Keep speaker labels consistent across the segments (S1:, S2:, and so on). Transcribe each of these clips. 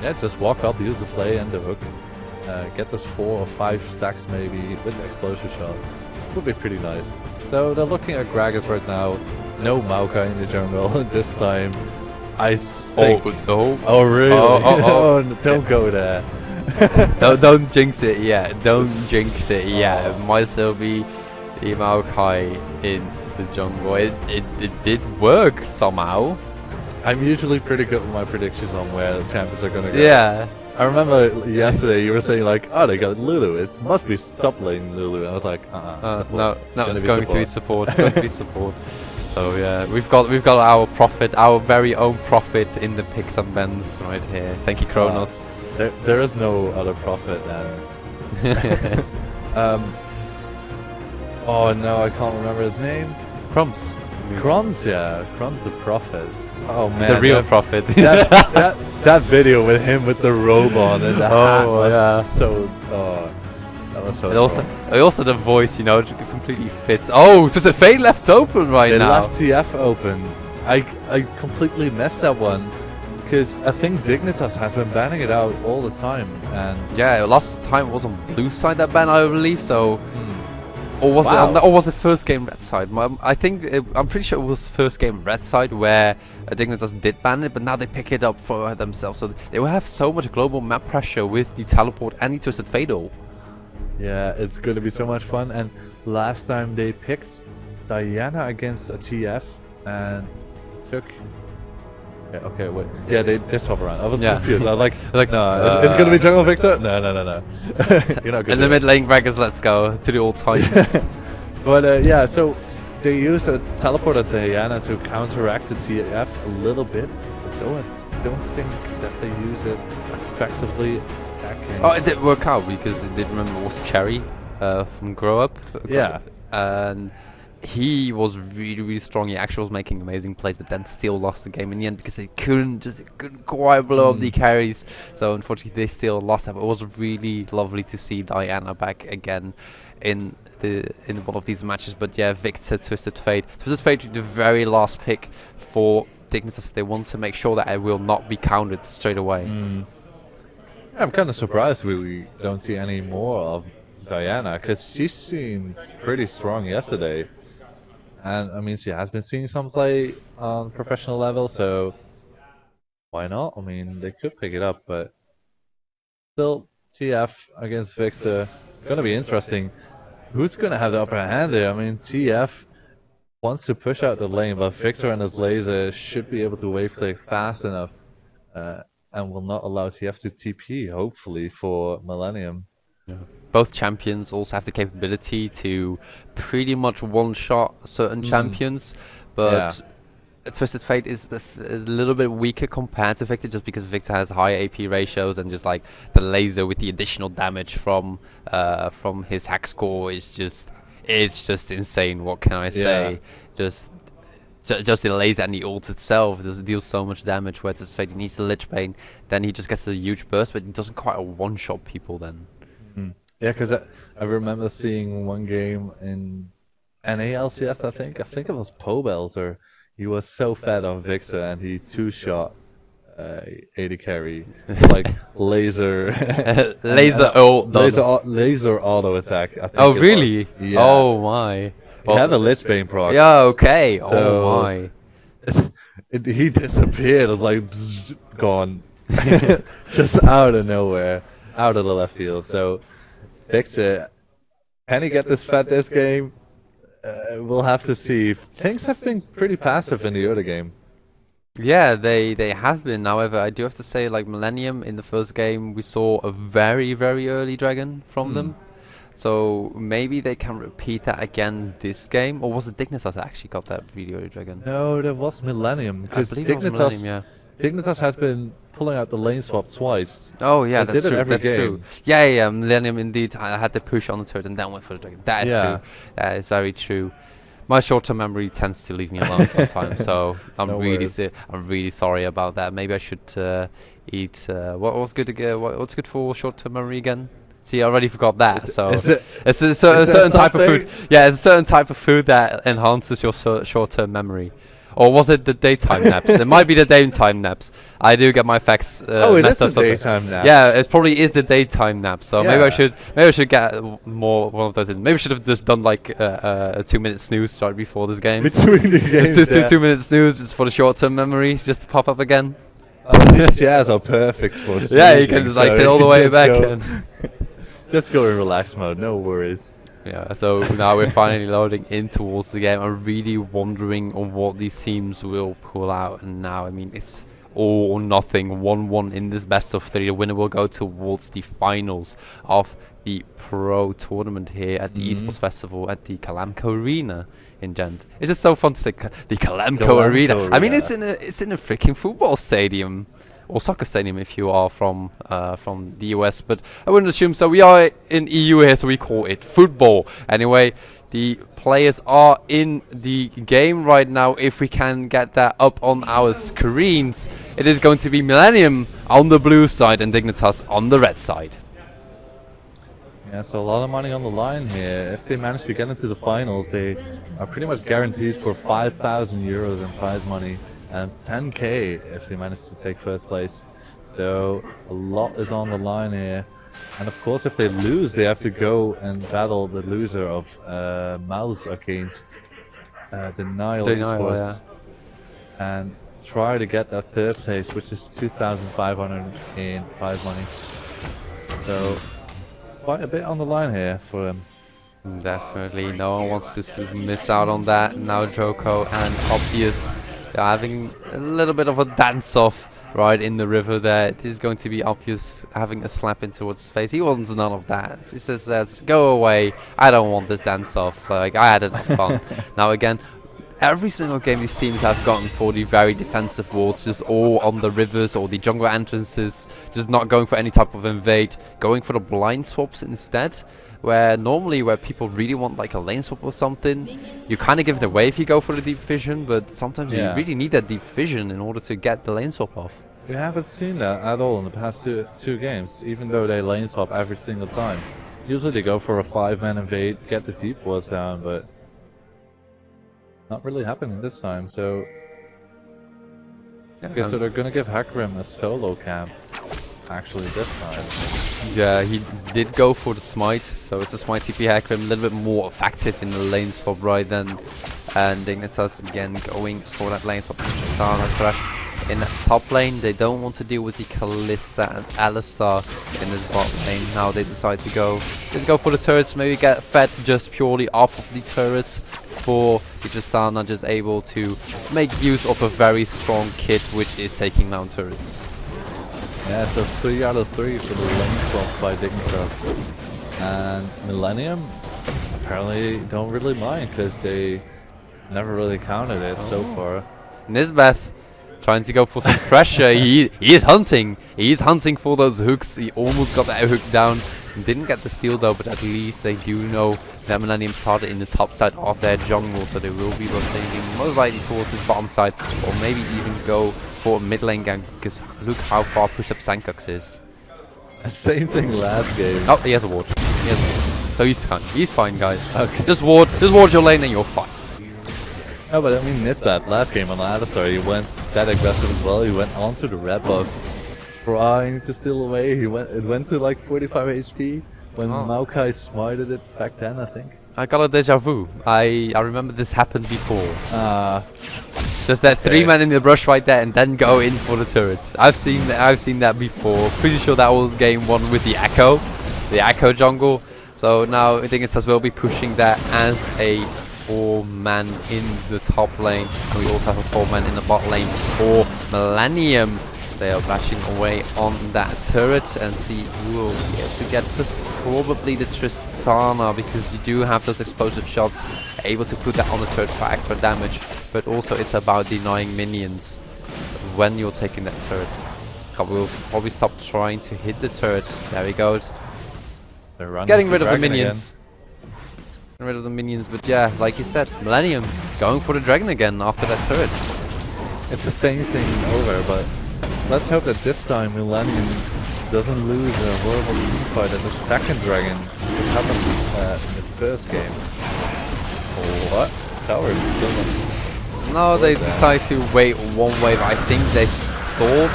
S1: Yeah, just walk up, use the flay and the hook. Get those 4 or 5 stacks maybe with the explosive shot. Would be pretty nice. So they're looking at Gragas right now. No Maokai in the jungle this time. I think... Oh really? Oh, don't go there.
S2: don't jinx it yet. Don't jinx it yet. It might still be the Maokai in the jungle. It did work somehow.
S1: I'm usually pretty good with my predictions on where the champions are gonna go.
S2: Yeah.
S1: I remember yesterday you were saying like, oh, they got Lulu. It must be top lane Lulu. And I was like,
S2: no, it's going to be support. It's going to be support. So yeah, we've got our prophet, our very own prophet in the picks and bends right here. Thank you, Kronos.
S1: There is no other prophet then. Oh no, I can't remember his name.
S2: Crumbs.
S1: Crumbs, yeah. Crumbs the prophet. Oh man,
S2: the real prophet.
S1: that video with him with the robe on and the hat was so. That was so.
S2: And also the voice, you know, completely fits. Oh, so the Fade left open right now.
S1: They left TF open. I completely messed that one because I think Dignitas has been banning it out all the time. And
S2: yeah, last time it was on blue side that ban, I believe. So. Or was it? Or was it first game red side? I think I'm pretty sure it was first game red side where Dignitas did ban it, but now they pick it up for themselves. So they will have so much global map pressure with the teleport and the twisted fatal.
S1: Yeah, it's going to be so much fun. And last time they picked Diana against a TF and took. Okay, wait. Yeah, they just hop around. I was confused. I was like, no, is it going to be Jungle Victor? No. You're not good.
S2: And the mid lane Gragas, let's go to the old times.
S1: But yeah, so they use a teleport at Diana to counteract the TF a little bit. But don't think that they use it effectively.
S2: Oh, it did work out because it did remember it was Cherry from Grow Up.
S1: Yeah.
S2: And he was really strong. He actually was making amazing plays, but then still lost the game in the end because they couldn't quite blow up the carries. So unfortunately, they still lost that. But it was really lovely to see Diana back again in one of these matches. But yeah, Victor, Twisted Fate, the very last pick for Dignitas. They want to make sure that it will not be countered straight away.
S1: I'm kind of surprised we don't see any more of Diana because she seems pretty strong yesterday. And I mean, she has been seeing some play on professional level, so why not? I mean, they could pick it up, but still, TF against Victor, gonna be interesting. Who's gonna have the upper hand there? I mean, TF wants to push out the lane, but Victor and his laser should be able to wave click fast enough, and will not allow TF to TP, hopefully, for Millenium.
S2: Yeah. Both champions also have the capability to pretty much one-shot certain champions, but Twisted Fate is a little bit weaker compared to Victor, just because Victor has high AP ratios and just like the laser with the additional damage from his hack score is just insane. What can I say? Just the laser and the ult itself deals so much damage. Where Twisted Fate needs the Lich Bane, then he just gets a huge burst, but he doesn't quite one-shot people then.
S1: Yeah, because I remember seeing one game in NALCS, I think it was Pobelzer. He was so fed on Victor and he two-shot AD carry like laser laser auto attack. I think
S2: oh really?
S1: Yeah.
S2: Oh my!
S1: He had a Lich Bane proc.
S2: Yeah. Okay.
S1: So
S2: oh my!
S1: He disappeared. It was like bzz, gone, just out of nowhere, out of the left field. So. Victor, can he get this fed this game? We'll have to see. Things have been pretty passive in the early game.
S2: Yeah, they have been. However, I do have to say, like Millenium in the first game, we saw a very early dragon from them. So maybe they can repeat that again this game. Or was it Dignitas that actually got that really early dragon?
S1: No, that was Millennium. Because Dignitas has been pulling out the lane swap twice.
S2: Oh yeah, that's true. Yeah, Millennium indeed had the push on the turret and then went for the dragon. That is true. That is very true. My short-term memory tends to leave me alone sometimes, so I'm really sorry about that. Maybe I should eat. What's good for short-term memory again? See, I already forgot that. It's a certain type of food. Yeah, it's a certain type of food that enhances your short-term memory. Or was it the daytime naps? It might be the daytime naps. I do get my facts
S1: Oh, it is
S2: messed
S1: the
S2: up sometimes.
S1: daytime nap.
S2: Yeah, it probably is the daytime nap. So maybe I
S1: Yeah.
S2: should get more one of those in. Maybe I should have just done like a 2-minute snooze right before this game.
S1: Between the games, yeah.
S2: 2 minute snooze just for the short-term memory, just to pop up again.
S1: These chairs are perfect for
S2: Yeah, you
S1: snoozing,
S2: can just like
S1: so
S2: sit all the
S1: you
S2: way
S1: just
S2: back.
S1: go-
S2: And
S1: Just go in relax mode, no worries.
S2: yeah, so now we're finally loading in towards the game. I'm really wondering on what these teams will pull out. And now, I mean, it's all or nothing. 1-1 in this best of 3. The winner will go towards the finals of the pro tournament here at the eSports Festival at the Calamco Arena in Ghent. It's just so fun to say the Calamco Arena. I mean, it's in a freaking football stadium. Or soccer stadium if you are from the US, but I wouldn't assume so. We are in EU here, so we call it football. Anyway, the players are in the game right now. If we can get that up on our screens, it is going to be Millenium on the blue side and Dignitas on the red side.
S1: Yeah, so a lot of money on the line here. If they manage to get into the finals, they are pretty much guaranteed for 5,000 euros in prize money. And 10k if they manage to take first place. So a lot is on the line here. And of course if they lose, they have to go and battle the loser of Mouse against Denial eSports. Yeah. And try to get that third place, which is 2,500 in prize money. So quite a bit on the line here for them.
S2: Definitely, no one wants to miss out on that. Now Joko and Obvious having a little bit of a dance-off right in the river there. It is going to be Obvious having a slap in towards his face. He wants none of that. He says, go away. I don't want this dance-off. Like, I had enough fun. Now again, every single game these teams have gotten for the very defensive wards, just all on the rivers or the jungle entrances, just not going for any type of invade, going for the blind swaps instead. Where normally where people really want like a lane swap or something, you kind of give it away if you go for the deep vision, but sometimes you really need that deep vision in order to get the lane swap off.
S1: We haven't seen that at all in the past two games, even though they lane swap every single time. Usually they go for a 5-man invade, get the deep wards down, but not really happening this time, so okay, so they're gonna give Hakrim a solo camp actually this time.
S2: Yeah, he did go for the smite, so it's a smite TP Hakrim, a little bit more effective in the lane swap right then. And Dignitas again going for that lane swap. In that top lane, they don't want to deal with the Kalista and Alistar in this bot lane. Now they decide to go for the turrets, maybe get fed just purely off of the turrets. For Tristana just able to make use of a very strong kit, which is taking down turrets.
S1: Yeah, so 3 out of 3 for the lane swaps by Dignitas. And Millenium apparently don't really mind because they never really counted it so far.
S2: Nisbeth trying to go for some pressure. He is hunting. He is hunting for those hooks. He almost got that hook down. Didn't get the steal though, but at least they do know that Millenium started in the top side of their jungle, so they will be rotating most likely towards his bottom side, or maybe even go for a mid lane gang, because look how far push up Sankox is.
S1: Same thing last game.
S2: Oh, he has a ward. So he's fine. He's fine, guys.
S1: Okay.
S2: Just ward your lane and you're fine.
S1: No, but I mean, Nisbeth last game on Alistar, he went that aggressive as well. He went onto the red buff, trying to steal away. It went to like 45 HP when Maokai smited it back then, I think.
S2: I got a deja vu. I remember this happened before. Just that 3-man in the brush right there and then go in for the turret. I've seen that before. Pretty sure that was game 1 with the Echo jungle. So now I think it will be pushing that as a 4-man in the top lane. And we also have a 4-man in the bot lane for Millenium. They are bashing away on that turret and see who will be able to get this. Probably the Tristana, because you do have those explosive shots, able to put that on the turret for extra damage. But also it's about denying minions when you're taking that turret. We'll probably stop trying to hit the turret. There he goes. Getting rid of the minions. Getting rid of the minions, but yeah, like you said, Millenium going for the dragon again after that turret.
S1: It's the same thing over, but let's hope that this time Millenium doesn't lose a horrible team fight at the second dragon, which happened in the first game. What? Tower
S2: No, they decide to wait one wave. I think they thought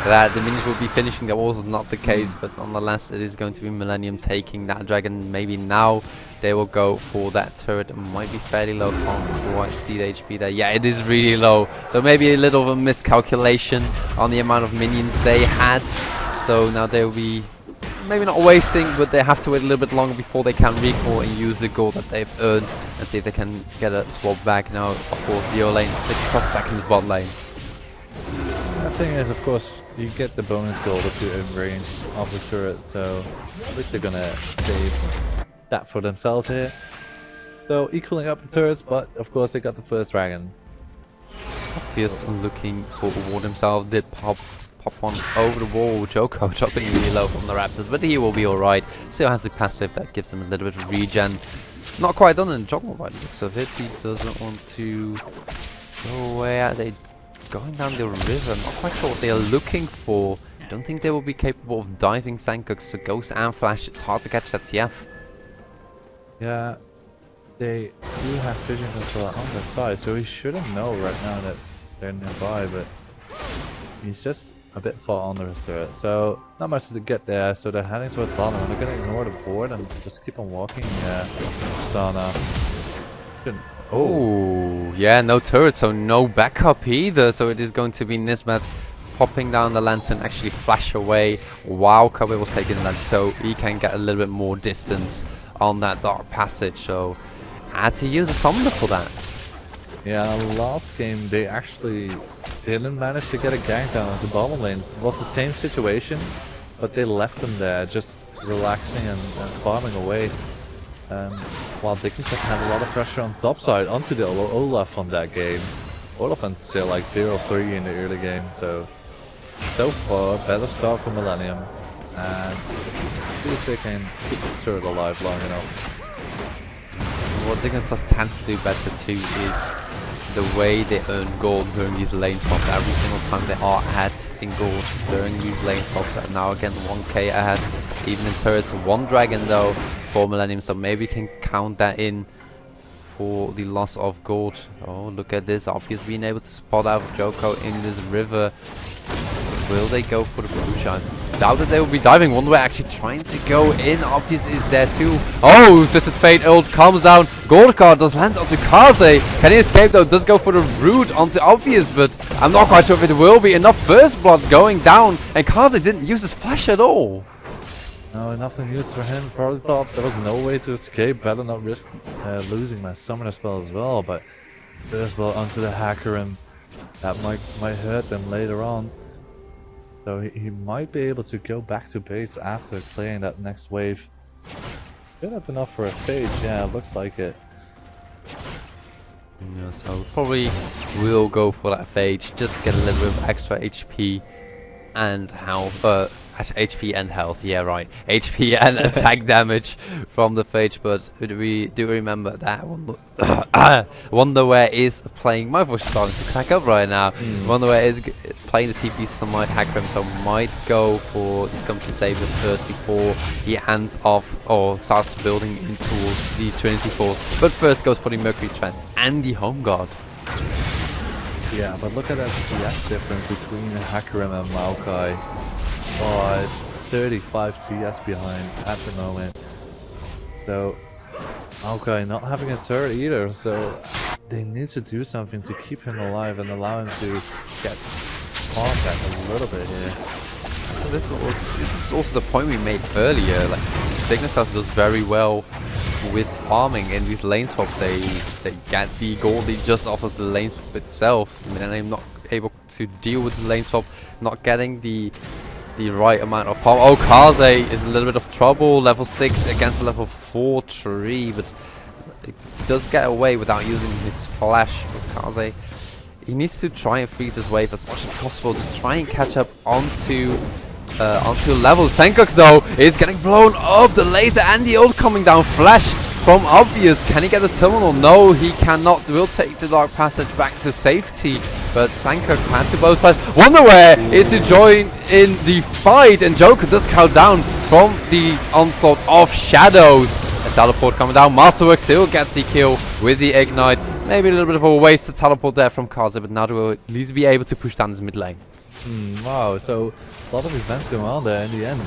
S2: that the minions would be finishing. That was not the case, but nonetheless, it is going to be Millenium taking that dragon. Maybe now they will go for that turret. It might be fairly low. Can't quite see the HP there. Yeah, it is really low. So maybe a little of a miscalculation on the amount of minions they had. So now they will be maybe not wasting, but they have to wait a little bit longer before they can recall and use the gold that they've earned and see if they can get a swap back. Now, of course, the O lane, they can cross back in this bot lane.
S1: The thing is, of course, you get the bonus gold if you're in range of the turret, so at least they're gonna save that for themselves here. So equaling up the turrets, but of course they got the first dragon.
S2: Obvious looking for a ward himself, did pop one over the wall. Joko dropping really low from the Raptors, but he will be alright. Still has the passive that gives him a little bit of regen. Not quite done in Joggle by the looks of it. He doesn't want to go away. They going down the river. I'm not quite sure what they are looking for. I don't think they will be capable of diving Sankoks, so Ghost and Flash. It's hard to catch that TF.
S1: Yeah, they do have vision control on that side, so he shouldn't know right now that they're nearby, but he's just a bit far under his turret, so not much to get there. So they're heading towards bottom, and they're gonna ignore the board and just keep on walking. Stana.
S2: Oh, yeah, no turret, so no backup either. So it is going to be Nismet popping down the lantern, actually flash away while Kobe was taking the lantern, so he can get a little bit more distance on that dark passage. So had to use a summoner for that.
S1: Yeah, last game they actually didn't manage to get a gank down into bottom lane. It was the same situation, but they left them there just relaxing and farming away. While Dignitas had a lot of pressure on top side onto the Olaf on that game. Olaf went still like 0-3 in the early game, so far better start for Millenium, and see if they can keep this turret alive long enough.
S2: What Dignitas tends to do better too is the way they earn gold during these lane swaps. Every single time they are ahead in gold during these lane swaps, and now again 1k ahead, even in turrets. One dragon though for Millenium, so maybe can count that in for the loss of gold. Oh, look at this, Obvious being able to spot out Joko in this river. Will they go for the blue? Doubt that they will be diving. One way actually trying to go in. Obvious is there too. Oh, Twisted Fate ult comes down. Gold card does land onto Kaze. Can he escape though? Does go for the root onto Obvious, but I'm not quite sure if it will be enough first blood going down. And Kaze didn't use his flash at all.
S1: No, nothing used for him. Probably thought there was no way to escape. Better not risk losing my summoner spell as well. But first blood onto the hacker, and that might hurt them later on. So he might be able to go back to base after clearing that next wave. Should have enough for a phage, yeah, looks like it.
S2: Yeah, so probably will go for that phage just to get a little bit of extra HP and health. HP and health, yeah right. HP and attack damage from the phage, but we do remember that Wonderware is playing. My voice is starting to crack up right now. Wonderware is playing the TP Sunlight Hacker, so might go for this come to save it first before he hands off or starts building in towards the Trinity Force. But first goes for the Mercury Trance and the Home Guard.
S1: Yeah, but look at that CS difference between Hakerim and Maokai. 35 CS behind at the moment. So Maokai not having a turret either, so they need to do something to keep him alive and allow him to get farm back a little bit here.
S2: So this is also the point we made earlier. Like Dignitas does very well with farming in these lane swaps. They get the gold just off of the lane swap itself. I mean, and I'm not able to deal with the lane swap, not getting the right amount of farm. Oh, Kaze is a little bit of trouble. Level 6 against a level 4 tree, but it does get away without using his flash. But Kaze, he needs to try and freeze his wave as much as possible. Just try and catch up onto level. Sankoks though is getting blown up. The laser and the ult coming down. Flash from Obvious. Can he get the terminal? No, he cannot. Will take the dark passage back to safety. But Sankoks had to both fight. Wonderware is to join in the fight, and Joker does count down from the onslaught of shadows. teleport coming down. Masterwork still gets the kill with the ignite. Maybe a little bit of a waste to teleport there from Kaza, but now will at least be able to push down this mid lane.
S1: Wow, so a lot of events going on there in the end.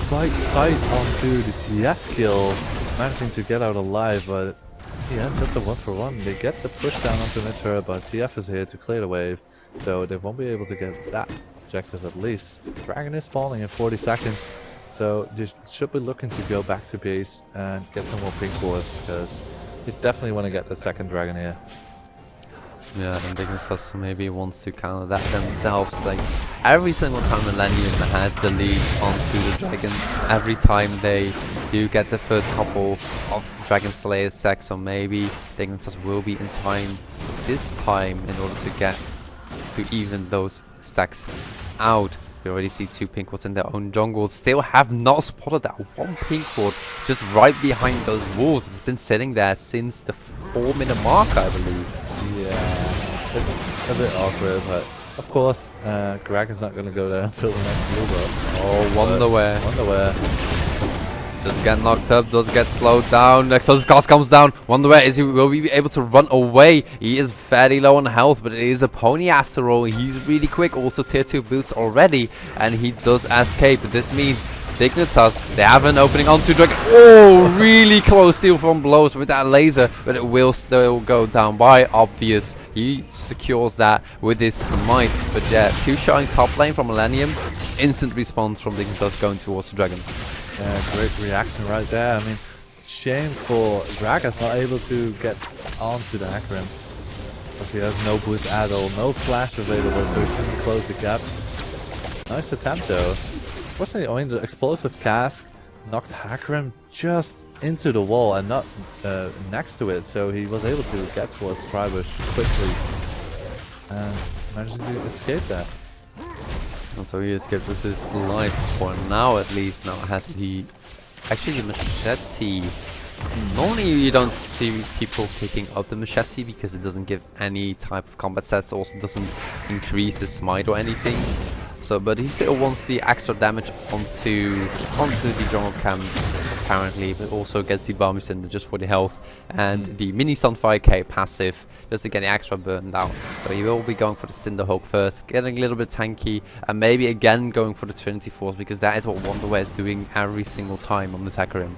S1: Quite tight onto the TF kill, managing to get out alive, but yeah, just a 1-for-1. They get the push down onto mid turret, but TF is here to clear the wave, so they won't be able to get that objective at least. Dragon is spawning in 40 seconds, so they should be looking to go back to base and get some more pink boards, because you definitely want to get the second dragon here.
S2: Yeah, and Dignitas maybe wants to counter that themselves. Like every single time Millenium has the lead onto the dragons, every time they do get the first couple of Dragon Slayer stacks, so maybe Dignitas will be in time this time in order to get to even those stacks out. We already see 2 pink wards in their own jungle. Still have not spotted that 1 pink ward just right behind those walls. It's been sitting there since the 4-minute mark, I believe.
S1: Yeah, it's a bit awkward, but of course, Kraken's not going to go there until the next blue buff.
S2: Oh, Wonderwear.
S1: Wonderwear.
S2: Does get knocked up, does get slowed down. Explosive cast comes down. Wonderwear, will he be able to run away? He is fairly low on health, but it is a pony after all. He's really quick, also tier 2 boots already, and he does escape. But this means Dignitas, they have an opening onto Dragon. Oh, really close steal from blows with that laser, but it will still go down by obvious. He secures that with his smite. But yeah, 2 showing top lane from Millenium. Instant response from Dignitas going towards the Dragon.
S1: Yeah, great reaction right there. I mean, shame for Gragas not able to get onto the Hecarim, because he has no boost at all, no flash available, so he couldn't close the gap. Nice attempt though. Fortunately, I mean, the explosive cask knocked Hecarim just into the wall and not next to it, so he was able to get towards Tribush quickly and managed to escape that.
S2: And so he escaped with his life for now at least. Now has he actually the machete? Normally you don't see people picking up the machete because it doesn't give any type of combat stats, also doesn't increase the smite or anything. So, but he still wants the extra damage onto the jungle camps apparently, but also gets the Balmy Cinder just for the health and the mini Sunfire K passive just to get the extra burn down. So he will be going for the Cinder Hulk first, getting a little bit tanky, and maybe again going for the Trinity Force, because that is what Wonderwear is doing every single time on the Hecarim.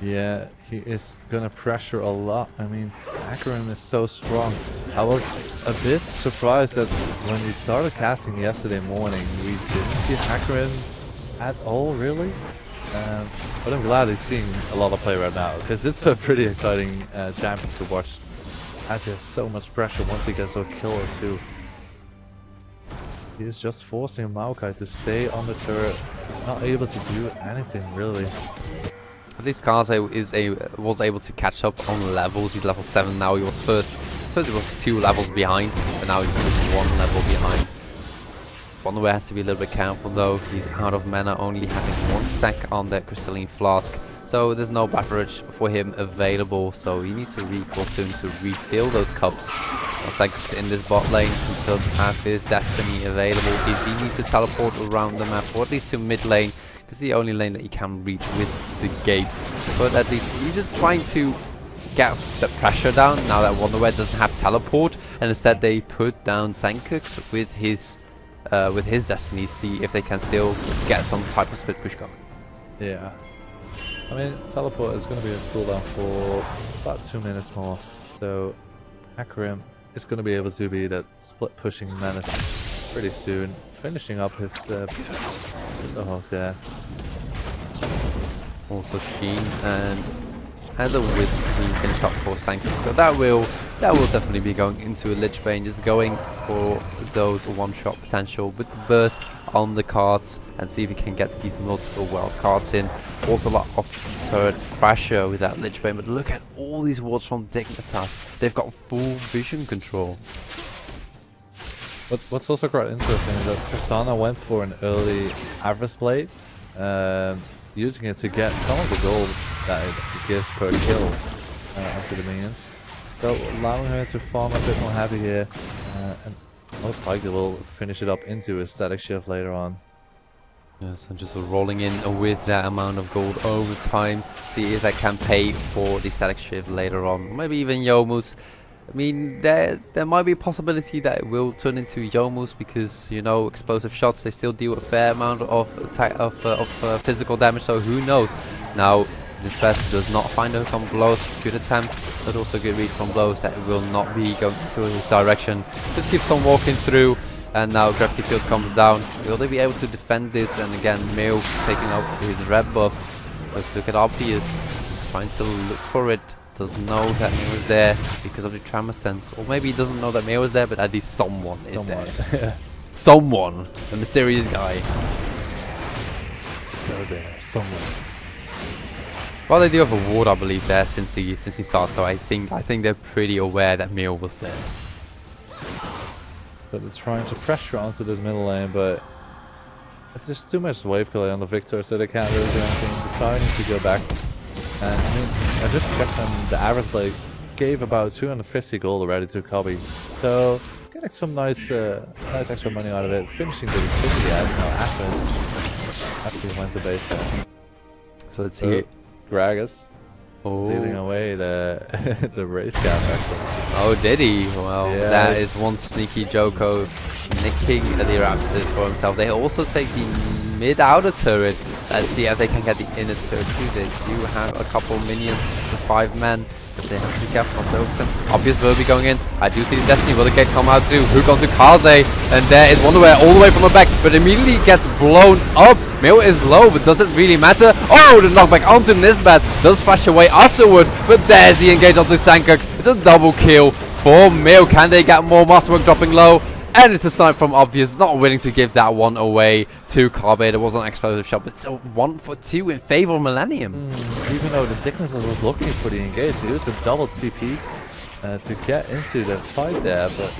S1: Yeah, he is gonna pressure a lot. I mean, Hecarim is so strong. I was a bit surprised that when we started casting yesterday morning, we didn't see Hecarim at all, really. But I'm glad he's seeing a lot of play right now, because it's a pretty exciting champion to watch, as he has so much pressure once he gets a kill or two. He is just forcing Maokai to stay on the turret, not able to do anything really.
S2: At least Kaze was able to catch up on levels. He's level 7 now. He was first he was 2 levels behind, but now he's just 1 level behind. Wonderwear has to be a little bit careful though. He's out of mana, only having 1 stack on the crystalline flask. So there's no beverage for him available, so he needs to recall soon to refill those cups. Looks in this bot lane, he does have his destiny available. He needs to teleport around the map, or at least to mid lane. It's the only lane that he can reach with the gate. But at least he's just trying to get the pressure down now that Wonderwear doesn't have teleport, and instead they put down Sankux with his destiny, see if they can still get some type of split push going.
S1: Yeah. I mean, teleport is going to be a cooldown for about 2 minutes more. So Hecarim is going to be able to be that split pushing menace pretty soon, finishing up his Hawk there. Also Sheen and the Wisp he finished up for Sanctum, so that will definitely be going into a Lich Bane, just going for those one-shot potential with the burst on the cards and see if he can get these multiple wild cards in. Also a lot of turret pressure with that Lich Bane, but look at all these wards from Dignitas. They've got full vision control. What's also quite interesting is that Tristana went for an early Avarice Blade, using it to get some of the gold that it gives per kill onto the minions. So allowing her to farm a bit more heavy here, and most likely will finish it up into a static shift later on.
S2: Yes, and just rolling in with that amount of gold over time. See if that can pay for the static shift later on. Maybe even Yomu's. I mean, there might be a possibility that it will turn into Yomu's because, you know, explosive shots, they still deal a fair amount of attack, physical damage, so who knows. Now, this best does not find a hook on blows. Good attempt, but also good read from blows that will not be going to his direction. Just keeps on walking through. And now Gravity Field comes down. Will they be able to defend this? And again, Meo taking up his red buff. But look at Obvious. He's trying to look for it. Doesn't know that Meo is there because of the Tremor Sense. Or maybe he doesn't know that Meo is there, but at least someone is there. Someone. The mysterious guy.
S1: So there, someone.
S2: Well, they do have a ward, I believe, there since he started. So I think they're pretty aware that Meo was there.
S1: But it's trying to pressure onto this middle lane, but there's too much wave delay on the Victor, so they can't really do anything. Deciding to go back. And I mean, I just checked on the average play, gave about 250 gold already to Cobby. So getting some nice extra money out of it. Finishing the 50 as now Atlas actually went to base there.
S2: So let's see it.
S1: Gragas. Stealing away the race gap actually.
S2: Oh, did he? Well,
S1: yeah,
S2: that is one sneaky Joko nicking the Raptors for himself. They also take the mid-outer turret. Let's see if they can get the inner turret too. They do have a couple minions, the 5 men. But they have to be careful not to overextend. Obvious will be going in. I do see the Destiny. Will the gate come out too? Hook onto Kaze. And there is Wonderwear all the way from the back. But immediately gets blown up. Meo is low, but doesn't really matter. Oh, the knockback onto Nisbat. Does flash away afterwards. But there's the engage onto Sankux. It's a double kill for Meo. Can they get more Masterwork dropping low? And it's a snipe from Obvious, not willing to give that one away to Carbe. There was an explosive shot, but it's a 1 for 2 in favor of Millennium.
S1: Even though the Dignitas was looking for the engage, he used a double TP to get into the fight there, but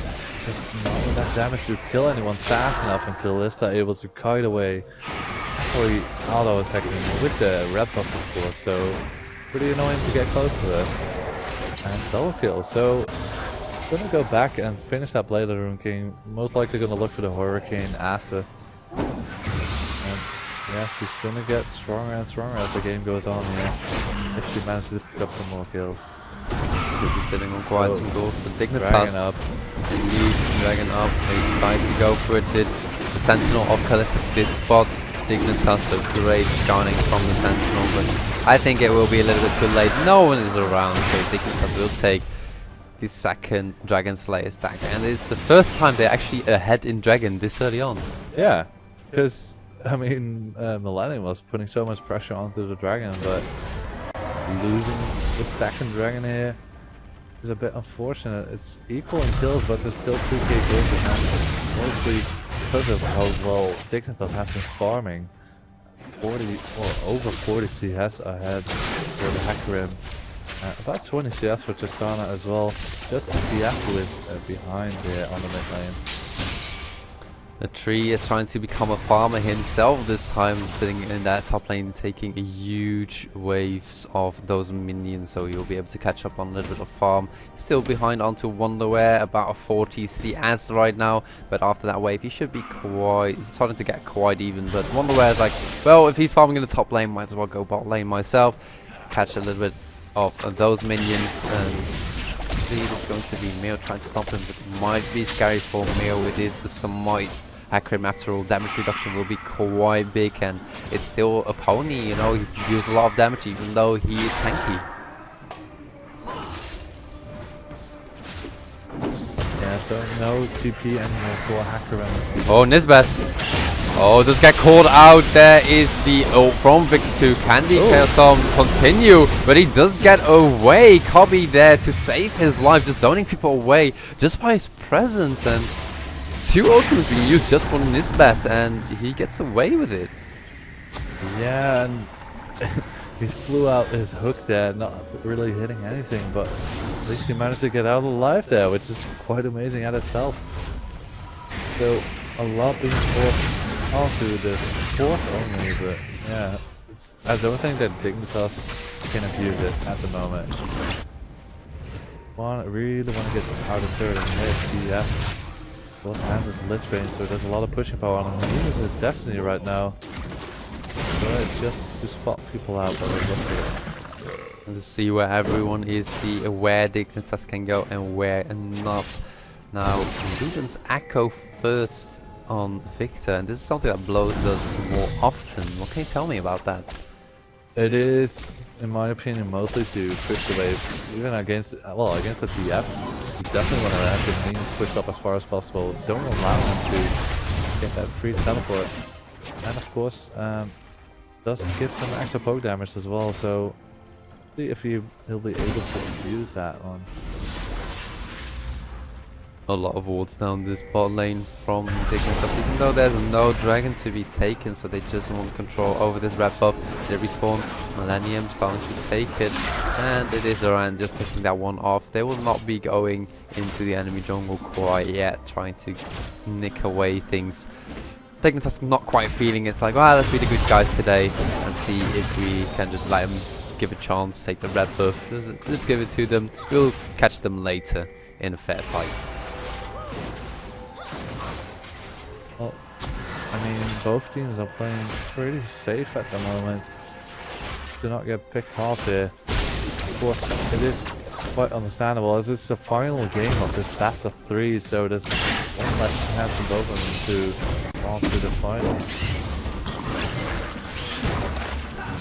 S1: just not enough damage to kill anyone fast enough, and Kalista able to kite away before he auto attacking with the red buff of course, so pretty annoying to get close to it. And double kill, so gonna go back and finish that Blade of the Rune King. Most likely gonna look for the Hurricane after. And yes, he's gonna get stronger and stronger as the game goes on here. If she manages to pick up some more kills.
S2: Could be sitting on quite some gold for Dignitas.
S1: Dragon up.
S2: Indeed, Dragon up. They decide to go for it. The Sentinel of Kalista did spot Dignitas, so great scouting from the Sentinel. But I think it will be a little bit too late. No one is around, so Dignitas will take the second Dragon Slayer stack, and it's the first time they're actually ahead in Dragon this early on.
S1: Yeah, because I mean, Millennium was putting so much pressure onto the Dragon, but losing the second Dragon here is a bit unfortunate. It's equal in kills, but there's still 2k kills behind, mostly because of how well Dignitas has been farming. 40 or over 40 CS ahead for the Hecarim. About 20 CS for Tristana as well. Just Tiafu is behind here on the mid lane.
S2: The tree is trying to become a farmer himself this time, sitting in that top lane, taking huge waves of those minions, so he'll be able to catch up on a little bit of farm. Still behind onto Wonderwear, about a 40 CS right now, but after that wave he should be starting to get quite even. But Wonderwear is like, well, if he's farming in the top lane, might as well go bot lane myself, catch a little bit of those minions. And it's going to be Meo trying to stop him, but it might be scary for Meo. It is the Smite. Hecarim, after all, damage reduction will be quite big, and it's still a pony, you know, he's used a lot of damage even though he is tanky.
S1: Yeah, so no TP anymore for Hecarim.
S2: Oh, Nisbet. Oh, does get called out. There is the ult from Victor 2. Can the Chaos continue? But he does get away. Cobby there to save his life, just zoning people away just by his presence, and 2 ultimates being used just for Nisbet, and he gets away with it.
S1: Yeah, and he flew out his hook there, not really hitting anything, but at least he managed to get out alive there, which is quite amazing at itself. So a lot being forced onto the force only, but yeah, I don't think that Dignitas can abuse it at the moment. Really want to get this out of third and hit. Yeah, also has his lit range, so there's a lot of pushing power on him. He uses his Destiny right now. it's just to spot people out that are looking.
S2: And to see where everyone is, see where Dignitas can go and where not. Now, Luden's Echo first on Victor, and this is something that Blows does more often. What can you tell me about that?
S1: It is, in my opinion, mostly to push the wave, even against the TF. You definitely want to have the minions pushed up as far as possible. Don't allow them to get that free teleport. And of course, does give some extra poke damage as well, so see if he'll be able to use that on.
S2: A lot of wards down this bot lane from Dignitas, even though there's no dragon to be taken, so they just want control over this red buff. They respawn. Millenium starting to take it, and it is Duran just taking that one off. They will not be going into the enemy jungle quite yet, trying to nick away things. Dignitas not quite feeling it. It's like, well, let's be the good guys today and see if we can just let them give a chance, take the red buff, just give it to them. We'll catch them later in a fair fight.
S1: Well, I mean, both teams are playing pretty safe at the moment. Do not get picked off here. Of course, it is quite understandable as it's the final game of this best of 3, so there's one less chance for both of them to on to the final.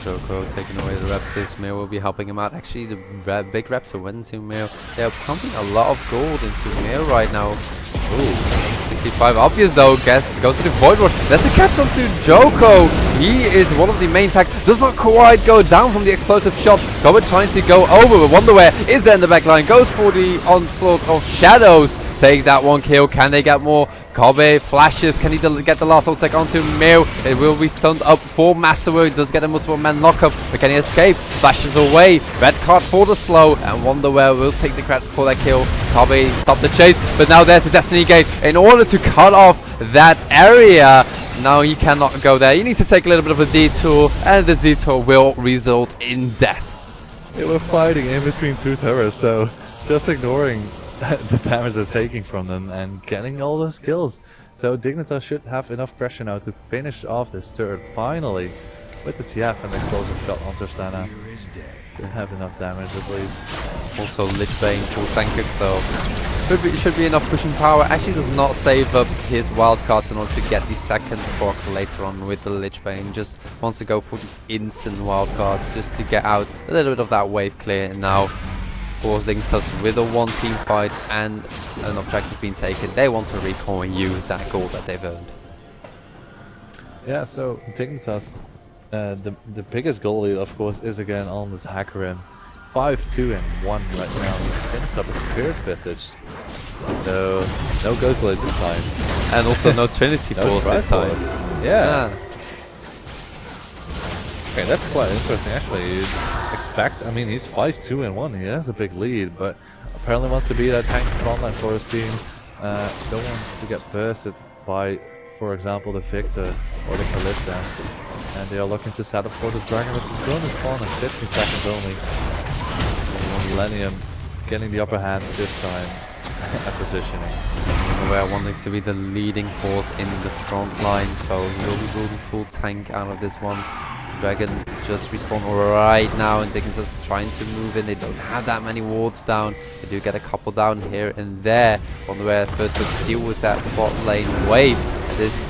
S2: Joko taking away the Raptors. Mir will be helping him out. Actually, the big Raptor went to Mir. They're pumping a lot of gold into Mir right now. Ooh, 65 obvious though. Go to the Void Rod. That's a catch onto Joko. He is one of the main tanks. Does not quite go down from the explosive shot. Gobbert trying to go over, but Wonderware is there in the back line. Goes for the onslaught of Shadows. Take that one kill. Can they get more? Kobe flashes. Can he get the last ult take onto Mew? It will be stunned up for Masterwork. Does get a multiple man lockup, but can he escape? Flashes away. Red card for the slow, and Wonderware will take the credit for that kill. Kobe stop the chase, but now there's the Destiny Gate in order to cut off that area. Now he cannot go there. You need to take a little bit of a detour, and this detour will result in death.
S1: They were fighting in between two turrets, so just ignoring the damage they're taking from them and getting all those kills. So Dignitas should have enough pressure now to finish off this turret finally with the TF and the explosive shot onto Stana. Should have enough damage at least.
S2: Also Lich Bane full tanked, so should be enough pushing power. Actually does not save up his wildcards in order to get the second proc later on with the Lich Bane. Just wants to go for the instant wildcards just to get out a little bit of that wave clear. And now Dignitas with a one team fight and an objective being taken, they want to recall and use that gold that they've earned.
S1: Yeah, so Dignitas, the biggest goalie of course is again on this Hakarim. 5-2 and 1 right now. Finished up a Spirit Visage. So no Ghost Blade this time.
S2: And also no Trinity
S1: no
S2: Balls this time.
S1: Yeah. Okay, that's quite interesting actually. You'd expect, I mean, he's 5-2 and 1, he has a big lead, but apparently wants to be that tank frontline for his team. Don't want to get bursted by, for example, the Victor or the Kalista. And they are looking to set up for the Dragon, which is going to spawn in 15 seconds only. Millenium getting the upper hand this time at positioning.
S2: We're wanting to be the leading force in the front line, so he'll be building full tank out of this one. Dragon just respawn right now, and Dignitas trying to move in. They don't have that many wards down. They do get a couple down here and there. Wonderware first going to deal with that bot lane wave. And this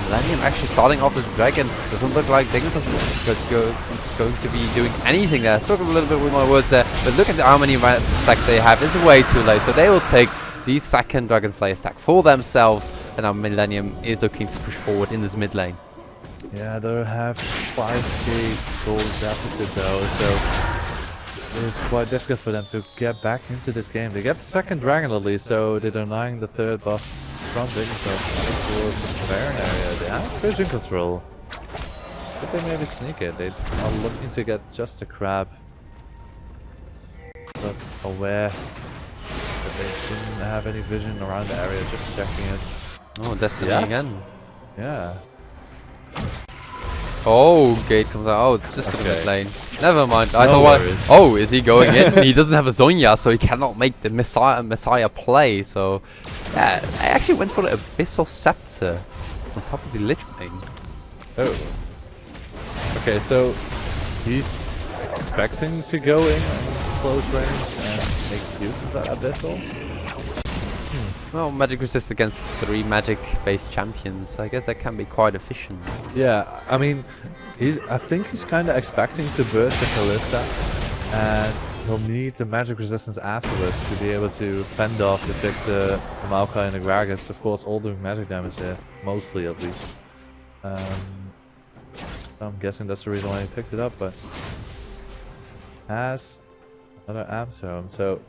S2: Millenium actually starting off as Dragon. Doesn't look like Dignitas is going to be doing anything there. I struggled a little bit with my words there, but look at how many stacks they have. It's way too late, so they will take the second Dragon Slayer stack for themselves. And now Millenium is looking to push forward in this mid lane.
S1: Yeah, they have 5k gold deficit though, so it's quite difficult for them to get back into this game. They get the second dragon at least, so they're denying the third buff from Dignitas towards the Baron area. They have vision control. Could they maybe sneak it? They are looking to get just a crab. Just aware that they didn't have any vision around the area, just checking it.
S2: Oh, Destiny again.
S1: Yeah.
S2: Oh, gate comes out. Oh, it's just a mid lane. Never mind. I
S1: No
S2: thought,
S1: worries.
S2: oh, is he going in? He doesn't have a Zonya, so he cannot make the Messiah play. So, yeah, I actually went for the Abyssal Scepter on top of the Lich Bane.
S1: Oh. Okay, so he's expecting to go in close range and make use of that abyssal.
S2: Well, magic resist against 3 magic-based champions. I guess that can be quite efficient.
S1: Yeah, I mean, I think he's kind of expecting to burst the Kalista, and he'll need the magic resistance afterwards to be able to fend off the Victor, the Maokai, and the Gragas. Of course, all doing magic damage here, mostly at least. I'm guessing that's the reason why he picked it up, but has another Amsterdam, so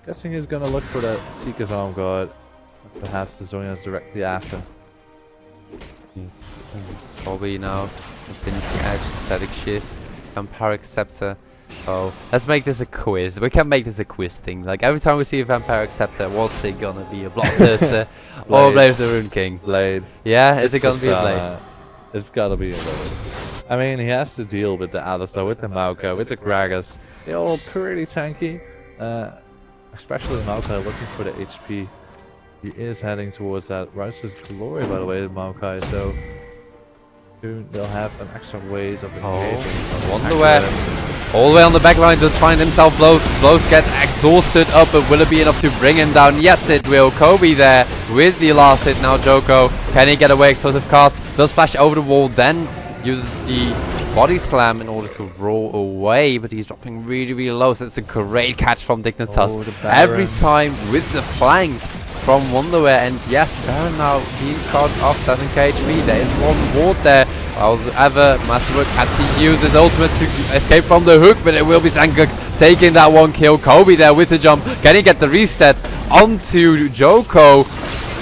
S1: guessing he's gonna look for the Seeker's Arm Guard, perhaps the Zonia's directly after.
S2: Yes, probably now Infinity Edge, Static Shift, Vampiric Scepter. Oh, let's make this a quiz. We can make this a quiz thing. Like every time we see a Vampiric Scepter, what's it gonna be? A Bloodthirster or Blade of the Rune King?
S1: Blade.
S2: Yeah, is it gonna be a Blade?
S1: It's gotta be a Blade. I mean, he has to deal with the Alistar, with the Maokai, with the Gragas. They're all pretty tanky. Especially Maokai looking for the HP. He is heading towards that Rise's Glory, by the way, the Maokai, so soon they'll have an extra ways of engaging.
S2: I wonder where all the way on the back line does find himself blows. Blows get exhausted up, but will it be enough to bring him down? Yes, it will. Kobe there with the last hit now. Joko, can he get away? Explosive cast does flash over the wall, then uses the body slam in order to roll away, but he's dropping really, really low, so it's a great catch from Dignitas. Every time with the flank from Wonderwear, and yes, Baron now being scarred off 7k HP. There is one ward there. However, Masterwork had to use his ultimate to escape from the hook, but it will be Sankux taking that one kill. Kobe there with the jump. Can he get the reset onto Joko?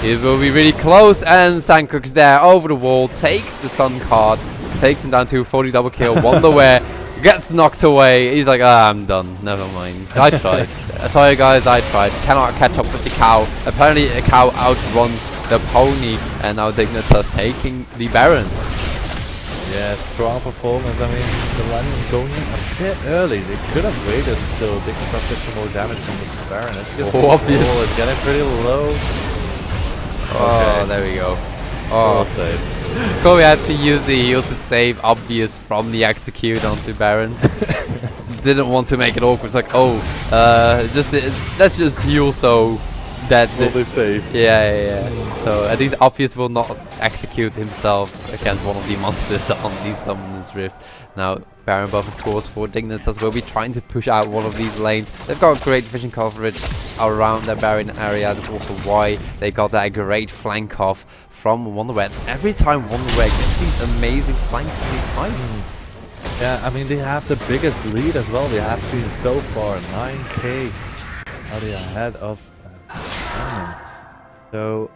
S2: It will be really close, and Sankux there over the wall, takes the Sun card, takes him down to 40 double kill. Wonderwear gets knocked away. He's like, ah, I'm done. Never mind. I tried. Sorry guys, I tried. Cannot catch up with the cow. Apparently a cow outruns the pony, and now Dignitas taking the Baron.
S1: Yeah, strong performance. I mean, the Millenium going in a bit early. They could have waited until Dignitas gets some more damage from the Baron. It's getting pretty low.
S2: Oh, okay. There we go.
S1: Oh, save.
S2: Kobe had to use the heal to save Obvious from the execute onto Baron. Didn't want to make it awkward. It's like, oh, let's just heal so that
S1: we'll be safe.
S2: Yeah. So at least Obvious will not execute himself against one of the monsters on the Summoner's Rift. Now Baron buff, of course, for Dignitas will be trying to push out one of these lanes. They've got great vision coverage around the Baron area. That's also why they got that great flank off from Wonderwear. Every time Wonderwear gets these amazing flanks in these fights.
S1: Yeah, I mean, they have the biggest lead as well. They have seen so far 9k are they ahead of so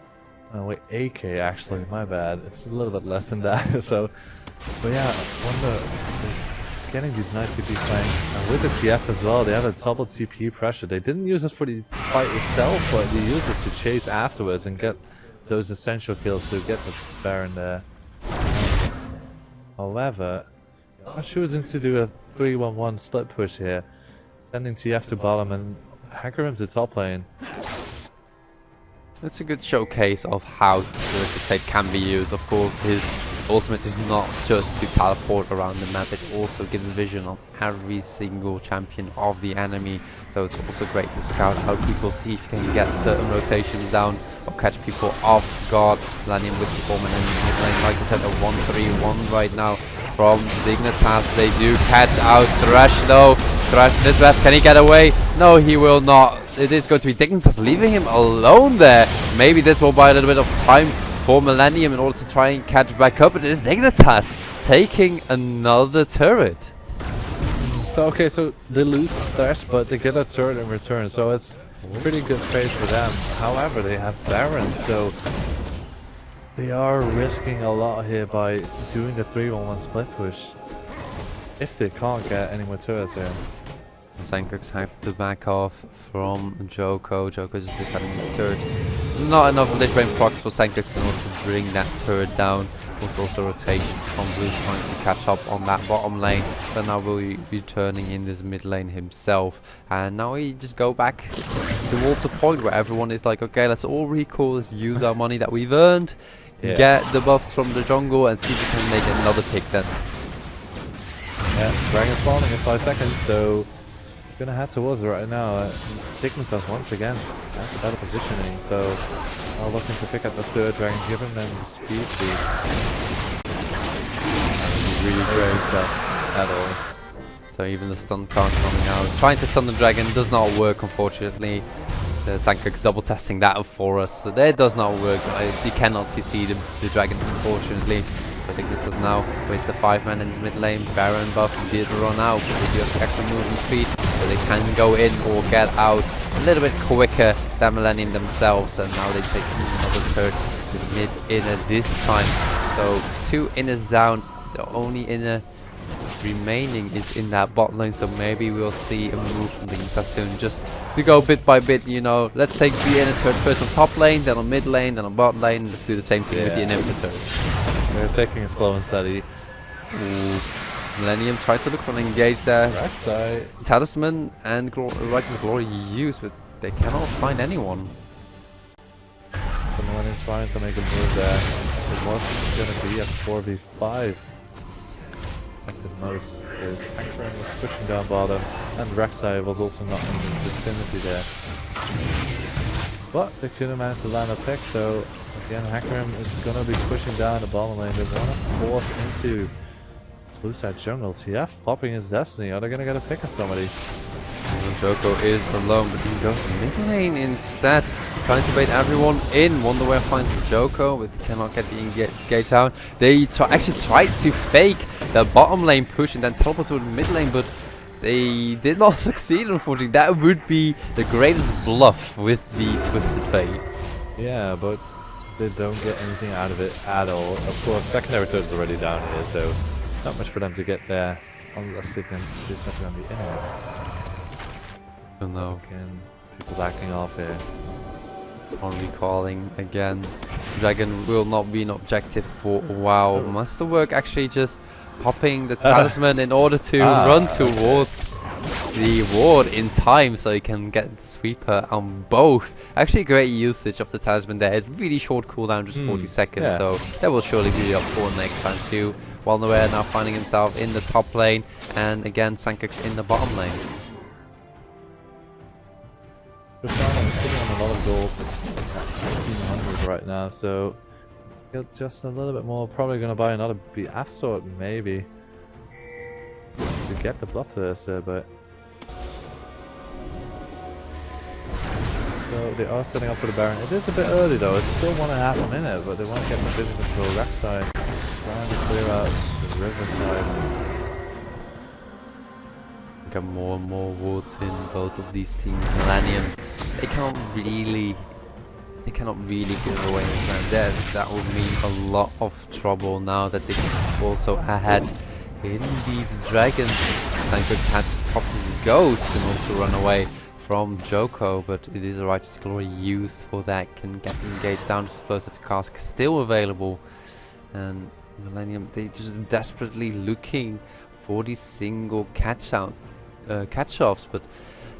S1: wait, 8k actually, my bad. It's a little bit less than that. So but yeah, Wonder is getting these nice TP flanks, and with the TF as well, they have a double TP pressure. They didn't use it for the fight itself, but they used it to chase afterwards and get those essential kills to get the Baron there. However, I'm choosing to do a 3-1-1 split push here, sending TF to bottom and Hecarim to top lane.
S2: It's a good showcase of how Twisted Fate can be used. Of course, his ultimate is not just to teleport around the map, it also gives vision of every single champion of the enemy. So it's also great to scout out people, see if you can get certain rotations down or catch people off guard. Millenium with performance in mid lane, like I said, a 1-3-1 right now from Dignitas. They do catch out Thresh though. Thresh this left, can he get away? No, he will not. It is going to be Dignitas leaving him alone there. Maybe this will buy a little bit of time for Millenium in order to try and catch back up. It is Dignitas taking another turret.
S1: So okay, so they lose Thresh, but they get a turret in return, so it's pretty good space for them. However, they have Baron, so they are risking a lot here by doing the 3-1-1 split push if they can't get any more turrets here.
S2: Sankux have to back off from Joko. Joko just defending the turret. Not enough Lich Bane procs for Sankux in order to bring that turret down. Was also rotation from Blues trying to catch up on that bottom lane, but now will be turning in this mid lane himself. And now we just go back towards a point where everyone is like, okay, let's all recall, let's use our money that we've earned, get the buffs from the jungle, and see if we can make another pick then.
S1: Yeah, Dragon spawning in 5 seconds, so gonna head towards it right now. Dignitas once again has a better positioning, so looking to pick up the third dragon, giving them the speed boost. Really great test at all.
S2: So even the stun count coming out. Trying to stun the dragon does not work, unfortunately. The Sankuk's double testing that for us. So that does not work, guys. You cannot CC the dragon, unfortunately. I think it does now with the 5-man in his mid lane. Baron buff did run out, but they do have extra movement speed, so they can go in or get out a little bit quicker than Millenium themselves. And now they take another turn to the mid inner this time. So 2 inners down. The only inner remaining is in that bot lane, so maybe we'll see a move from Dignitas soon, just to go bit by bit, you know. Let's take the inner turret first on top lane, then on mid lane, then on bot lane, and just do the same thing with the inhibitor turret.
S1: We're taking it slow and steady.
S2: Ooh. Millenium tried to look for an engage there.
S1: Right,
S2: Talisman and Righteous Glory used, but they cannot find anyone.
S1: So Millenium's trying to make a move there. It wasn't going to be a 4v5 at the most, because Hackram was pushing down bottom, and Rek'Sai was also not in the vicinity there. But they couldn't manage to land a pick, so again Hackram is going to be pushing down the bottom lane. They want to force into blue side jungle. TF popping his destiny. Are they going to get a pick on somebody?
S2: Joko is alone, but he goes mid lane instead, trying to bait everyone in. Wonder where finds Joko, but cannot get the engage down. They actually tried to fake the bottom lane push and then teleport to the mid lane, but they did not succeed, unfortunately. That would be the greatest bluff with the Twisted Fate.
S1: Yeah, but they don't get anything out of it at all. Of course, secondary surge is already down here, so not much for them to get there unless they can do something on the inner.
S2: No.
S1: Again, people backing off here.
S2: On recalling again. Dragon will not be an objective for a while. Masterwork actually just popping the talisman in order to run towards the ward in time so he can get the sweeper on both. Actually great usage of the talisman there. It's really short cooldown, just 40 seconds, so that will surely be up for next time too. While Noir now finding himself in the top lane, and again Sankuk's in the bottom lane.
S1: Rashawn is sitting on a lot of gold, 1800 right now, so he'll just a little bit more. Probably going to buy another BF sword, maybe, to get the Bloodthirster, but. So they are setting up for the Baron. It is a bit early though, it's still 1.5 minutes, but they want to get the vision control. Rek'Sai trying to clear out the riverside.
S2: Got more and more wards in both of these teams. Millenium, they cannot really give away the land. That would mean a lot of trouble now that they can also ahead in the dragons. Sankuk had to pop his ghost in order to run away from Joko, but it is a Righteous Glory used for that. Can get engaged down. Explosive cask still available, and Millenium, they just desperately looking for the single catch-offs, but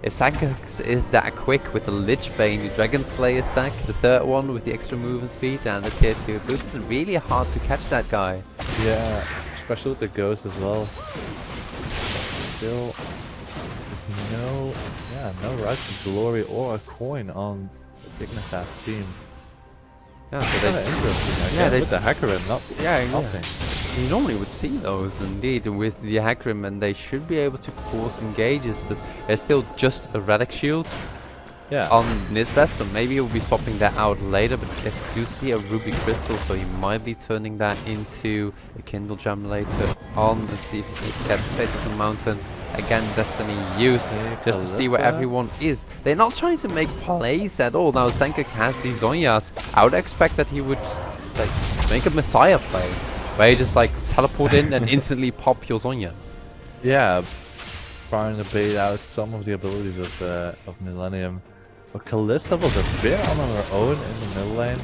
S2: if Sankuk is that quick with the Lich Bane, the Dragon Slayer stack, the third one with the extra movement speed and the tier 2 boost, it's really hard to catch that guy.
S1: Yeah, especially with the ghost as well. Still, there's no Righteous Glory or a coin on the Dignitas team.
S2: Yeah, so
S1: interesting. Yeah, with the Hackram, nothing.
S2: You normally would see those indeed with the Hackram, and they should be able to force engages, but there's still just a Relic Shield on Nisbet, so maybe he'll be swapping that out later, but I do see a Ruby Crystal, so he might be turning that into a Kindle Gem later on. Let's see if he can get the Fate of the Mountain. Again, Destiny used just to see where everyone is. They're not trying to make plays at all. Now Sankuk has these Zonyas. I would expect that he would like make a Messiah play, where you just like teleport in and instantly pop your Zonyas.
S1: Yeah, trying to bait out some of the abilities of Millenium. But Kalista was a bit on her own in the middle lane,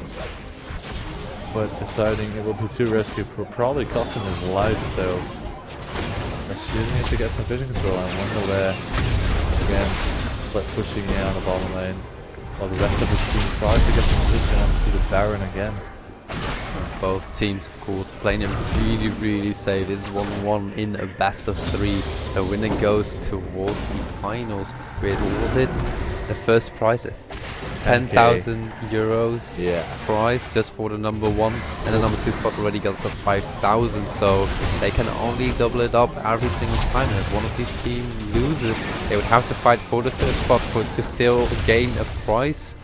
S1: but deciding it would be too risky, probably costing his life, so she needs to get some vision control. I wonder where, again, but pushing in on the bottom lane, while the rest of the team tries to get some vision onto the Baron again.
S2: Both teams, of course, playing it really, really safe. It's 1-1 in a best of 3. The winner goes towards the finals with, what was it? The first prize, 10,000 euros prize just for the number 1, and the number 2 spot already gets the 5,000. So they can only double it up every single time. And if one of these teams loses, they would have to fight for the 3rd spot to still gain a prize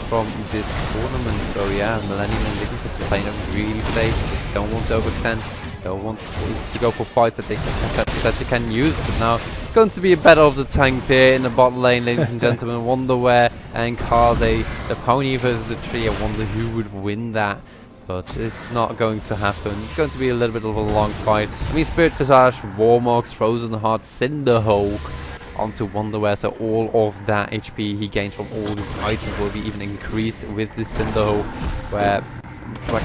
S2: from this tournament. So yeah, Millenium and Dignitas are playing it really safe. Don't want to overextend. Don't want to go for fights that they can use. But now going to be a battle of the tanks here in the bot lane, ladies and gentlemen. Wonderware and Kaze, the pony versus the tree. I wonder who would win that. But it's not going to happen. It's going to be a little bit of a long fight. I mean, Spirit Visage, Warmox, Frozen Heart, Cinderhawk onto Wonderware, so all of that HP he gains from all these items will be even increased with this Cinderhawk, where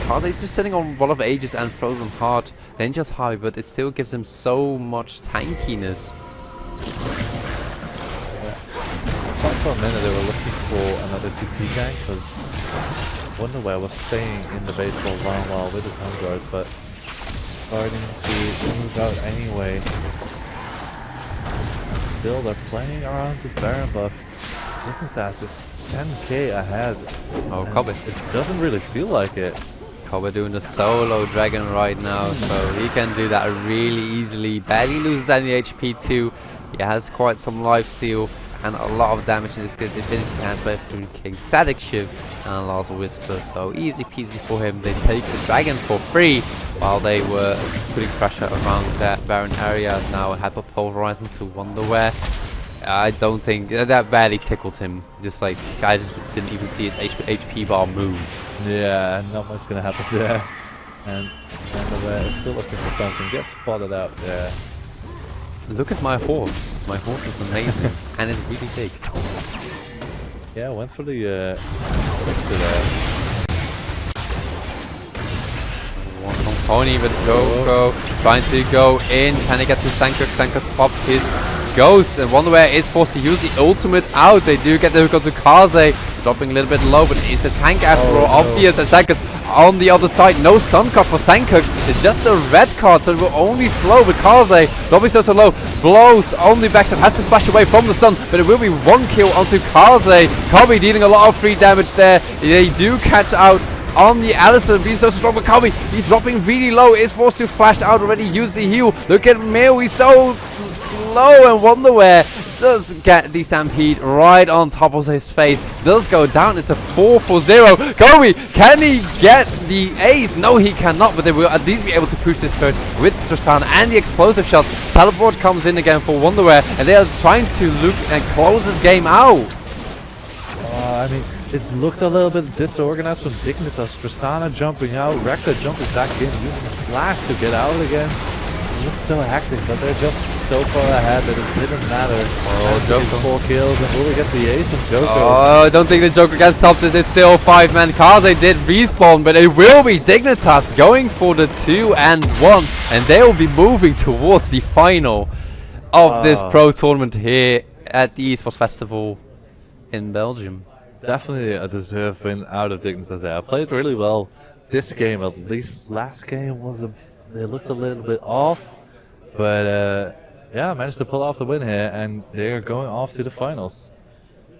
S2: Kaze is just sitting on Wall of Ages and Frozen Heart. Danger's high, but it still gives him so much tankiness.
S1: Yeah. I thought for a minute they were looking for another CP gank, because Wonderware was staying in the base for a while with his home guards, but starting to move out anyway. Still, they're playing around this Baron buff. Dignitas is 10k ahead.
S2: Oh, Kobe.
S1: It doesn't really feel like it.
S2: Kobe doing the solo dragon right now, so he can do that really easily. Barely loses any HP too. He has quite some lifesteal and a lot of damage in this good Infinity Hand both through King Static Shiv and Last Whisper. So easy peasy for him. They take the dragon for free while they were putting pressure around that Baron area. Now Hyper Pulverizing to Wonderware. I don't think that barely tickled him. Just like I just didn't even see his HP bar move.
S1: Yeah, not much gonna happen there. And Wonderware is still looking for something. Gets spotted out there.
S2: Look at my horse. My horse is amazing and it's really big.
S1: Yeah, went for the elixir there.
S2: One from Pony, but go, trying to go in. Can he get to Sankuk? Sankuk pops his ghost, and Wonderware is forced to use the ultimate out. They do get the hook onto Kaze, dropping a little bit low, but it's a tank after all. Obvious, and Sankuk on the other side. No stun card for Sankuk. It's just a red card, so it will only slow. But Kaze, dropping so low, blows on the backside, has to flash away from the stun, but it will be 1 kill onto Kaze. Kobe dealing a lot of free damage there. They do catch out on the Allison, being so strong, but Kobe, he's dropping really low, is forced to flash out already, use the heal. Look at Mill, he's so low, and Wonderware does get the Stampede right on top of his face, does go down. It's a 4 for 0. Kobe, can he get the ace? No, he cannot, but they will at least be able to push this turn with Tristan and the explosive shots. Teleport comes in again for Wonderware, and they are trying to look and close this game out.
S1: I mean, it looked a little bit disorganized from Dignitas. Tristana jumping out, Rexa jumping back in, using a flash to get out again. It looks so hectic, but they're just so far ahead that it didn't matter. Oh, Joker 4 kills, and will we get the ace from Joker?
S2: Oh, I don't think the Joker can stop this. It's still 5-man. Kaze did respawn, but it will be Dignitas going for the 2 and 1, and they will be moving towards the final of this pro tournament here at the eSportsFestival in Belgium.
S1: Definitely a deserved win out of Dignitas. I played really well this game, at least. Last game was they looked a little bit off, but yeah, managed to pull off the win here, and they're going off to the finals.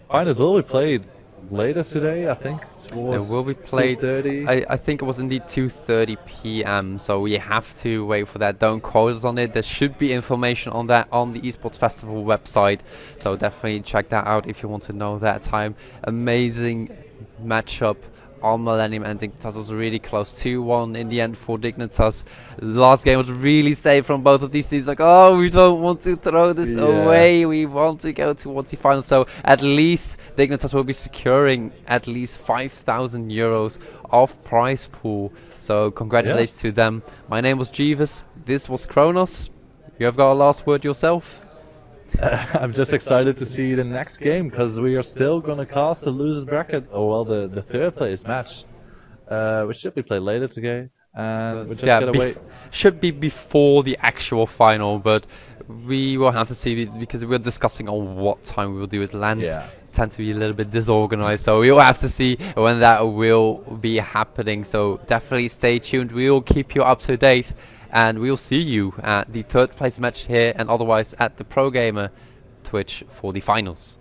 S1: Finals will be played later today, I think.
S2: It will be played. I think it was indeed 2:30 p.m. So we have to wait for that. Don't quote us on it. There should be information on that on the eSportsFestival website. So definitely check that out if you want to know that time. Amazing matchup on Millenium, and Dignitas was really close. 2-1 in the end for Dignitas. The last game was really safe from both of these teams. Like, oh, we don't want to throw this away. We want to go towards the final. So at least Dignitas will be securing at least 5,000 euros of prize pool. So congratulations to them. My name was Jeeves. This was Kronos. You have got a last word yourself?
S1: I'm just excited to see the next game, because we are still going to cast the losers bracket, or well, the third place match, which should be played later today. and we just gotta wait.
S2: Should be before the actual final, but we will have to see because we're discussing on what time we will do it. Lands tend to be a little bit disorganized, so we will have to see when that will be happening. So definitely stay tuned. We will keep you up to date, and we will see you at the third place match here, and otherwise at the Pro Gamer Twitch for the finals.